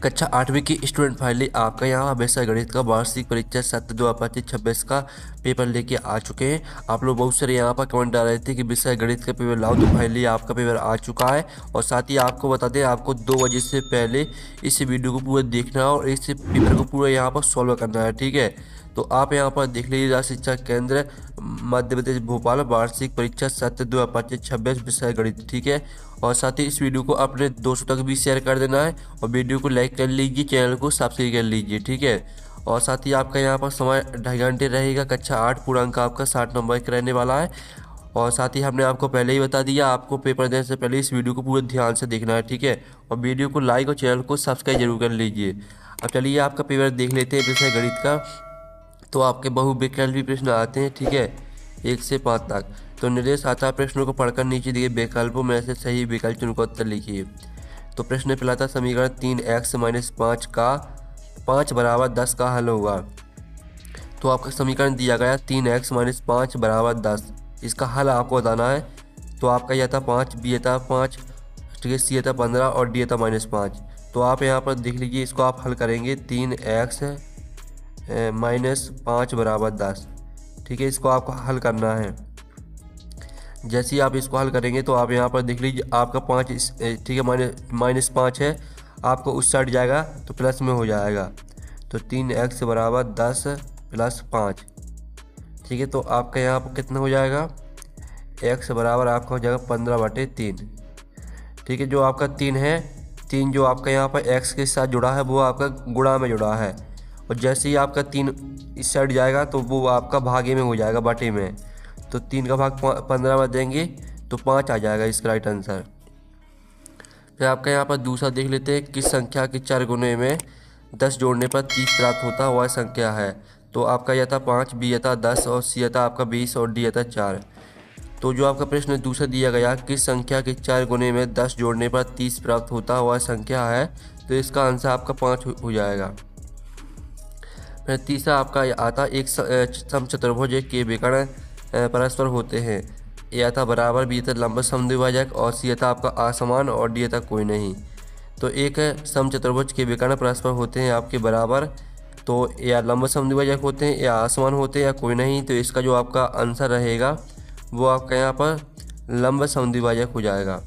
कक्षा 8वीं की स्टूडेंट फाइनली आपका यहाँ हमेशा गणित का वार्षिक परीक्षा 7/2/2026 का पेपर लेके आ चुके हैं। आप लोग बहुत सारे यहाँ पर कमेंट डाल रहे थे कि विषय गणित का पेपर लाओ, तो फाइनली आपका पेपर आ चुका है। और साथ ही आपको बता दें, आपको 2 बजे से पहले इस वीडियो को पूरा देखना है और इस पेपर को पूरा यहाँ पर सॉल्व करना है, ठीक है। तो आप यहाँ पर देख लीजिए, राष्ट्रीय शिक्षा केंद्र मध्य प्रदेश भोपाल वार्षिक परीक्षा 7/2/2026 विषय गणित, ठीक है। और साथ ही इस वीडियो को अपने दोस्तों तक भी शेयर कर देना है और वीडियो को लाइक कर लीजिए, चैनल को सब्सक्राइब कर लीजिए, ठीक है। और साथ ही आपका यहाँ पर समय 2.5 घंटे रहेगा। कक्षा 8 पूर्णांक आपका 60 नंबर का रहने वाला है। और साथ ही हमने आपको पहले ही बता दिया, आपको पेपर देने से पहले इस वीडियो को पूरे ध्यान से देखना है, ठीक है। और वीडियो को लाइक और चैनल को सब्सक्राइब जरूर कर लीजिए। अब चलिए आपका पेपर देख लेते हैं विषय गणित का। तो आपके बहुविकल्पी प्रश्न आते हैं, ठीक है, 1 से 5 तक। तो निर्देश आता है, प्रश्नों को पढ़कर नीचे दिए विकल्पों में से सही विकल्प चुनकर उत्तर लिखिए। तो प्रश्न पहला था, समीकरण 3x - 5 का 5 = 10 का हल होगा। तो आपका समीकरण दिया गया 3x - 5 = 10। इसका हल आपको बताना है। तो आपका यह था 5, बी था 5, ठीक है, सी था 15 और डी था -5। तो आप यहाँ पर देख लीजिए, इसको आप हल करेंगे 3x - 5 = 10, ठीक है। इसको आपको हल करना है। जैसे ही आप इसको हल करेंगे तो आप यहाँ पर देख लीजिए, आपका 5 ठीक है, -5 है, आपको उस साइड जाएगा तो प्लस में हो जाएगा। तो 3x = 10 + 5, ठीक है। तो आपका यहाँ पर कितना हो जाएगा, x बराबर आपका हो जाएगा 15/3, ठीक है। जो आपका 3 है, 3 जो आपका यहाँ पर x के साथ जुड़ा है वो आपका गुणा में जुड़ा है। और जैसे ही आपका 3 इस साइड जाएगा तो वो आपका भागे में हो जाएगा, बटे में। तो 3 का भाग 15 में देंगे तो 5 आ जाएगा इसका राइट आंसर। फिर आपका यहाँ पर दूसरा देख लेते हैं, किस संख्या के 4 गुने में 10 जोड़ने पर 30 प्राप्त होता है, वह संख्या है। तो आपका यह था 5, बी था 10 और सी था आपका 20 और डी था 4। तो जो आपका प्रश्न दूसरा दिया गया, किस संख्या के 4 गुने में 10 जोड़ने पर 30 प्राप्त होता है, वह संख्या है। तो इसका आंसर आपका 5 हो जाएगा। फिर तीसरा आपका आता, एक समचतुर्भुज के विकर्ण परस्पर होते हैं। ए था बराबर, बी था लंब समद्विभाजक और सी था आपका असमान और डी था कोई नहीं। तो एक समचतुर्भुज के विकर्ण परस्पर होते हैं आपके बराबर, तो या लंब समद्विभाजक होते हैं या असमान होते हैं या कोई नहीं। तो इसका जो आपका आंसर रहेगा वो आपका यहाँ पर लंब समद्विभाजक हो जाएगा।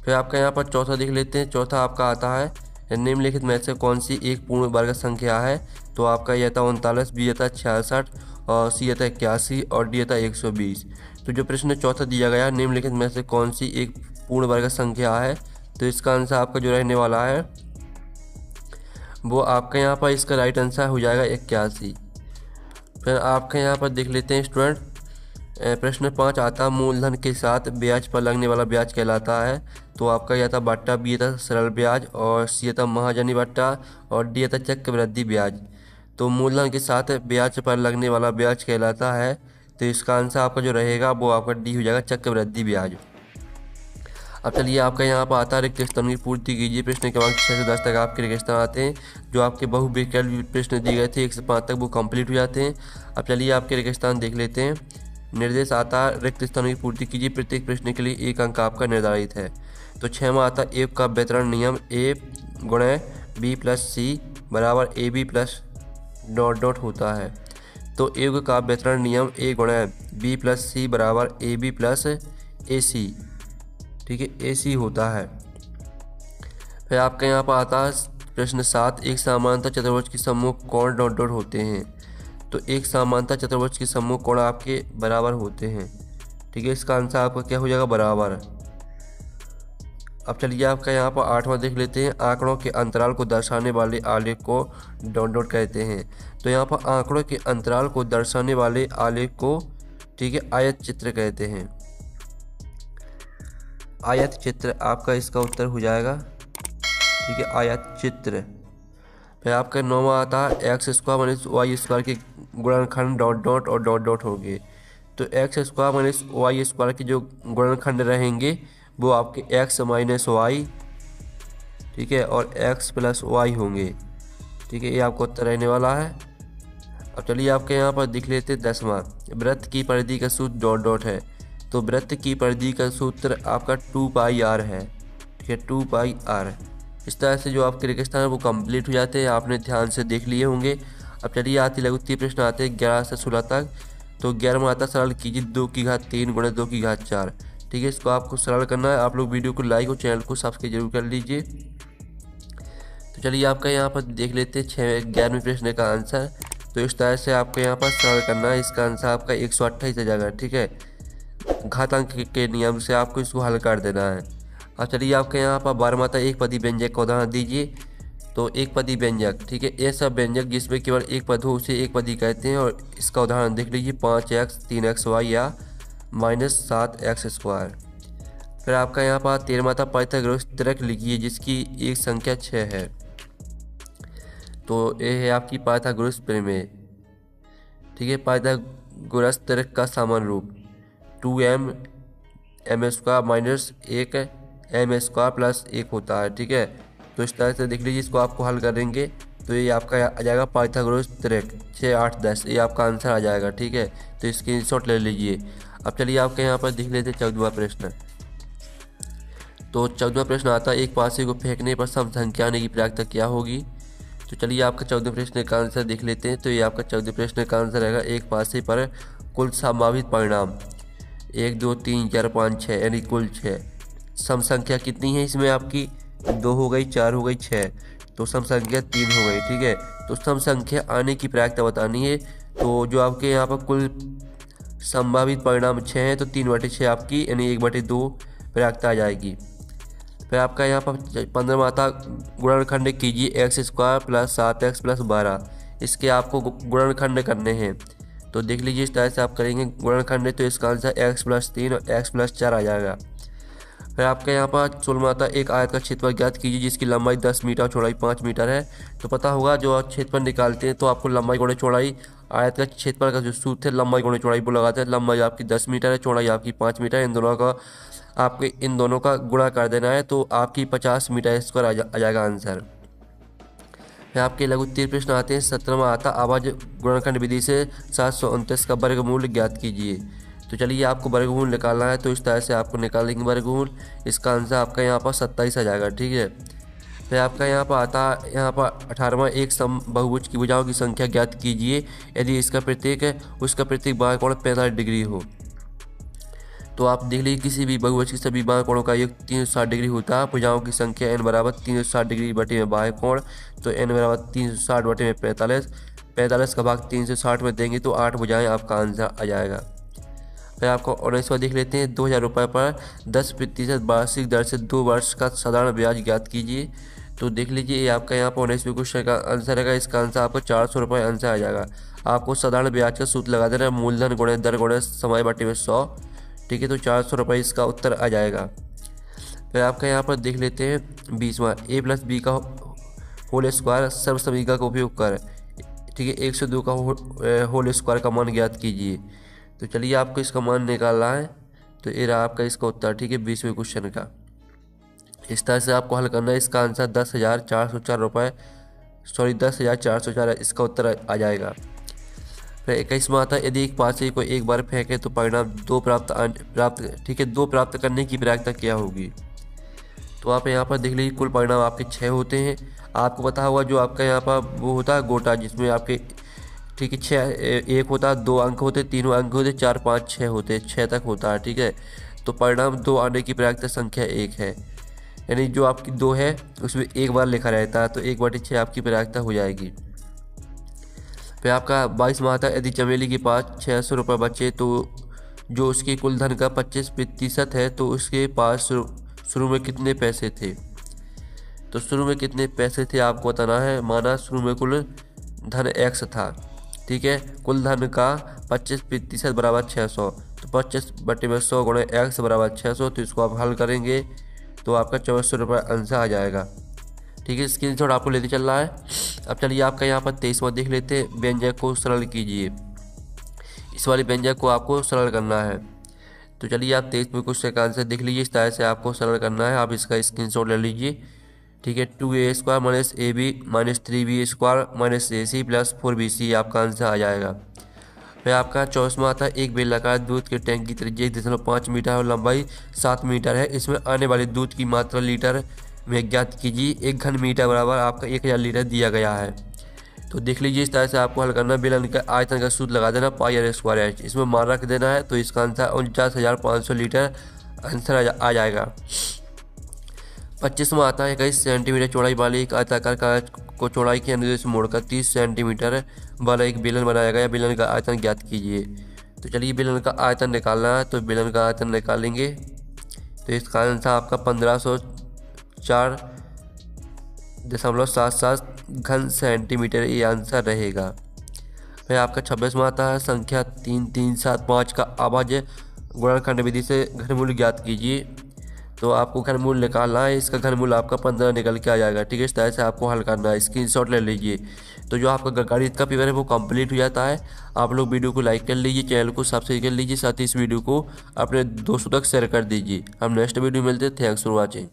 फिर आपका यहाँ पर चौथा देख लेते हैं। चौथा आपका आता है, निम्नलिखित में से कौन सी एक पूर्ण वर्ग संख्या है। तो आपका यह था 39, बी था 66 और सी था 81 और डी था 120। तो जो प्रश्न चौथा दिया गया, निम्नलिखित में से कौन सी एक पूर्ण वर्ग संख्या है, तो इसका आंसर आपका जो रहने वाला है वो आपका यहाँ पर इसका राइट आंसर हो जाएगा 81। फिर आपके यहाँ पर देख लेते हैं स्टूडेंट, प्रश्न 5 आता, मूलधन के साथ ब्याज पर लगने वाला ब्याज कहलाता है। तो आपका यह था बट्टा, बी था सरल ब्याज और सी था महाजनी बट्टा और डी था चक्रवृद्धि ब्याज। तो मूलधन के साथ ब्याज पर लगने वाला ब्याज कहलाता है। तो इसका आंसर आपका जो रहेगा वो आपका डी हो जाएगा, चक्रवृद्धि ब्याज। अब चलिए आपका यहाँ पर आता है, रिक्त स्थान की पूर्ति कीजिए। प्रश्न क्रमांक 6 से 10 तक आपके रिक्त स्थान आते हैं। जो आपके बहुविकल्पी प्रश्न दिए गए थे 1 से 5 तक, वो कंप्लीट हो जाते हैं। अब चलिए आपके रिक्त स्थान देख लेते हैं। निर्देश आता, रिक्त स्थानों की पूर्ति कीजिए। प्रत्येक प्रश्न के लिए 1 अंक आपका निर्धारित है। तो 6वां आता, ए का वितरण नियम, ए गुणे बी प्लस सी बराबर ए बी प्लस ... होता है। तो ए का वितरण नियम, ए गुणे बी प्लस सी बराबर ए बी प्लस ए सी, ठीक है, ए सी होता है। फिर आपके यहाँ पर आता है प्रश्न 7, एक समांतर चतुर्भुज के सम्मुख कोण ... होते हैं। तो एक समांतर चतुर्भुज के सम्मुख कोण आपके बराबर होते हैं, ठीक है। इसका आंसर आपका क्या हो जाएगा, बराबर। अब चलिए आपका यहाँ पर 8वां देख लेते हैं। आंकड़ों के अंतराल को दर्शाने वाले आलेख को ... कहते हैं। तो यहाँ पर आंकड़ों के अंतराल को दर्शाने वाले आलेख को, ठीक है, आयत चित्र कहते हैं। आयत चित्र आपका इसका उत्तर हो जाएगा, ठीक है, आयत चित्र। फिर आपका 9वां आता है, x² - y² के गुणनखंड ... और ... होंगे। तो x² - y² के जो गुणनखंड रहेंगे वो आपके x - y, ठीक है, और x + y होंगे, ठीक है। ये आपको उत्तर रहने वाला है। अब चलिए आपके यहाँ पर देख लेते हैं 10वां, वृत्त की परिधि का सूत्र ... है। तो वृत्त की परिधि का सूत्र आपका 2πr है, ठीक है, 2πr। इस तरह से जो आपके रेगिस्तान है वो कंप्लीट हो जाते हैं, आपने ध्यान से देख लिए होंगे। अब चलिए आती लघुत्तरीय प्रश्न आते हैं 11 से 16 तक। तो 11 में आता सरल कीजिए 2 की घात 3 गुणा 2 की घात 4। ठीक है, इसको आपको सरल करना है। आप लोग वीडियो को लाइक और चैनल को सब्सक्राइब जरूर कर लीजिए। तो चलिए आपका यहाँ पर देख लेते हैं 11वें प्रश्न का आंसर। तो इस तरह से आपको यहाँ पर सरल करना है। इसका आंसर आपका 128 आ जाएगा। ठीक है, घातांक के नियम से आपको इसको हल कर देना है। अब चलिए आपके यहाँ पर 12वां था एक पदी व्यंजक का उदाहरण दीजिए। तो एक पदी व्यंजक, ठीक है, ऐसा व्यंजक जिसमें केवल एक पद हो उसे एक पदी कहते हैं। और इसका उदाहरण देख लीजिए 5x 3xy या -7x²। फिर आपका यहाँ पर 13वां था पाइथागोरस त्रिक लिखिए जिसकी एक संख्या 6 है। तो ये है आपकी पाइथागोरस प्रमेय। ठीक है, पाइथागोरस त्रिक का सामान्य रूप 2m m² - 1 m² + 1 होता है। ठीक है, तो इस तरह से देख लीजिए, इसको आपको हल करेंगे तो ये आपका आ जाएगा पाइथागोरस त्रिक 6 8 10, ये आपका आंसर आ जाएगा। ठीक है, तो स्क्रीनशॉट ले लीजिए। अब चलिए आपके यहाँ पर देख लेते हैं 14वां प्रश्न। तो 14वां प्रश्न आता है एक पासे को फेंकने पर सम संख्या आने की प्रायिकता क्या होगी। तो चलिए आपका 14वें प्रश्न का आंसर देख लेते हैं। तो ये आपका 14वें प्रश्न का आंसर रहेगा एक पासे पर कुल संभावित परिणाम 1 2 3 4 5 6 यानी कुल 6। सम संख्या कितनी है इसमें आपकी 2 हो गई, 4 हो गई, 6। तो सम संख्या 3 हो गई। ठीक है, तो सम संख्या आने की प्रायिकता बतानी है। तो जो आपके यहाँ पर कुल संभावित परिणाम 6 हैं तो 3/6 आपकी यानी 1/2 प्रायिकता आ जाएगी। फिर आपका यहाँ पर 15वां आता गुणनखंड कीजिए x² + 7x + 12। इसके आपको गुणनखंड करने हैं। तो देख लीजिए इस तरह से आप करेंगे गुणनखंड, तो इसका आंसर x + 3 और x + 4 आ जाएगा। फिर आपके यहाँ पर 16वां आता एक आयत का क्षेत्रफल ज्ञात कीजिए जिसकी लंबाई 10 मीटर और चौड़ाई 5 मीटर है। तो पता होगा जो आप क्षेत्रफल निकालते हैं तो आपको लंबाई गुणे चौड़ाई, आयत का क्षेत्रफल का जो सूत्र है लंबाई गुणे चौड़ाई वो लगाते हैं। लंबाई आपकी 10 मीटर है, चौड़ाई आपकी 5 मीटर है। इन दोनों का गुणा कर देना है तो आपकी 50 मीटर स्क्वायर आ जाएगा आंसर। फिर आपके लघुत्तरीय प्रश्न आते हैं 17वां आता अभाज्य गुणनखंड विधि से 729 का वर्गमूल ज्ञात कीजिए। तो चलिए आपको वर्गमूल निकालना है। तो इस तरह से आपको निकालेंगे वर्गमूल। इसका आंसर आपका यहाँ पर 27 आ जाएगा। ठीक है, फिर आपका यहाँ पर आता है यहाँ पर 18वां एक समबहुभुज की भुजाओं की संख्या ज्ञात कीजिए यदि उसका प्रत्येक बाह्य कोण 45 डिग्री हो। तो आप देख लीजिए किसी भी बहुभुज के सभी बाह्य कोणों का योग 360 डिग्री होता है। भुजाओं की संख्या n बराबर 360 डिग्री बटे में बाह्य कोण, तो n बराबर 360 बटे में 45। 45 का भाग 360 में देंगे तो 8 भुजाएं आपका आंसर आ जाएगा। फिर आपको 19वां देख लेते हैं 2000 रुपये पर 10% वार्षिक दर से 2 वर्ष का साधारण ब्याज ज्ञात कीजिए। तो देख लीजिए ये आपका यहाँ पर 19वें क्वेश्चन का आंसर रहेगा। इसका आंसर आपको 400 रुपये आंसर आ जाएगा। आपको साधारण ब्याज का सूत्र लगा देना है मूलधन गुणे दर गुणे समय बटे में 100। ठीक है, तो 400 रुपये इसका उत्तर आ जाएगा। फिर आपका यहाँ पर देख लेते हैं 20वां a + b का होल स्क्वायर सर्वसमीकरण का उपयोग कर, ठीक है, 102 का होल स्क्वायर का मान ज्ञात कीजिए। तो चलिए आपको इसका मान निकालना है। तो ये रहा आपका इसका उत्तर। ठीक है, 20वें क्वेश्चन का इस तरह से आपको हल करना है। इसका आंसर 10,404 रुपये 10,404 इसका उत्तर आ जाएगा। फिर 21वां आता है यदि एक पासे को एक बार फेंके तो परिणाम 2 प्राप्त ठीक है 2 प्राप्त करने की प्रायिकता क्या होगी। तो आप यहाँ पर देख लीजिए कुल परिणाम आपके 6 होते हैं। आपको पता होगा जो आपका यहाँ पर वो होता है गोटा जिसमें आपके, ठीक है, 6 एक होता है, 2 अंक होते, 3 अंक होते, 4 5 6 होते, 6 तक होता है। ठीक है, तो परिणाम 2 आने की प्रायिकता संख्या 1 है, यानी जो आपकी 2 है उसमें एक बार लिखा रहता है, तो 1/6 आपकी प्रायिकता हो जाएगी। फिर आपका 22वां आता है यदि चमेली के पास 600 रुपये बचे तो जो उसके कुल धन का 25% है तो उसके पास शुरू में कितने पैसे थे। तो शुरू में कितने पैसे थे आपको बताना है। माना शुरू में कुल धन x था, ठीक है, कुल धन का 25% बराबर 600, तो 25/100 गुणे x बराबर 600। तो इसको आप हल करेंगे तो आपका 2400 रुपये आंसर आ जाएगा। ठीक है, स्क्रीनशॉट आपको लेते चल रहा है। अब चलिए आपका यहाँ पर 23वां देख लेते हैं व्यंजक को सरल कीजिए। इस वाले व्यंजक को आपको सरल करना है। तो चलिए आप 23वें क्वेश्चन का आंसर देख लीजिए। इस तरह से आपको सरल करना है, आप इसका स्क्रीनशॉट ले लीजिए। ठीक है, 2a² - ab - 3b² - ac + 4bc आपका आंसर आ जाएगा। फिर आपका 24वां आता है एक बेलनाकार दूध के टैंक की त्रिज्या 1.5 मीटर और लंबाई 7 मीटर है। इसमें आने वाले दूध की मात्रा लीटर में ज्ञात कीजिए। 1 घन मीटर बराबर आपका 1000 लीटर दिया गया है। तो देख लीजिए इस तरह से आपको हल करना। बेलन का आयतन का सूत्र लगा देना πr²h, इसमें मान रख देना है। तो इसका आंसर 49,500 लीटर आंसर आ जाएगा। 25वां आता है 21 सेंटीमीटर चौड़ाई वाले एक आयताकार कागज को चौड़ाई के अनुदेश मोड़कर 30 सेंटीमीटर वाला एक बेलन बनाया गया। बेलन का आयतन ज्ञात कीजिए। तो चलिए बेलन का आयतन निकालना है, तो बेलन का आयतन निकालेंगे। तो इसका आंसर आपका 1504.77 घन सेंटीमीटर ये आंसर रहेगा। फिर आपका 26वां आता है संख्या 3, 3, 7, 5 का अभाज्य गुणनखंड विधि से घनमूल ज्ञात कीजिए। तो आपको घनमूल निकालना है। इसका घनमूल आपका 15 निकल के आ जाएगा। ठीक है, इस तरह से आपको हल करना है। स्क्रीनशॉट ले लीजिए। तो जो आपका गणित का पेपर है वो कंप्लीट हो जाता है। आप लोग वीडियो को लाइक कर लीजिए, चैनल को सब्सक्राइब कर लीजिए, साथ ही इस वीडियो को अपने दोस्तों तक शेयर कर दीजिए। हम नेक्स्ट वीडियो मिलते हैं। Thanks for watching.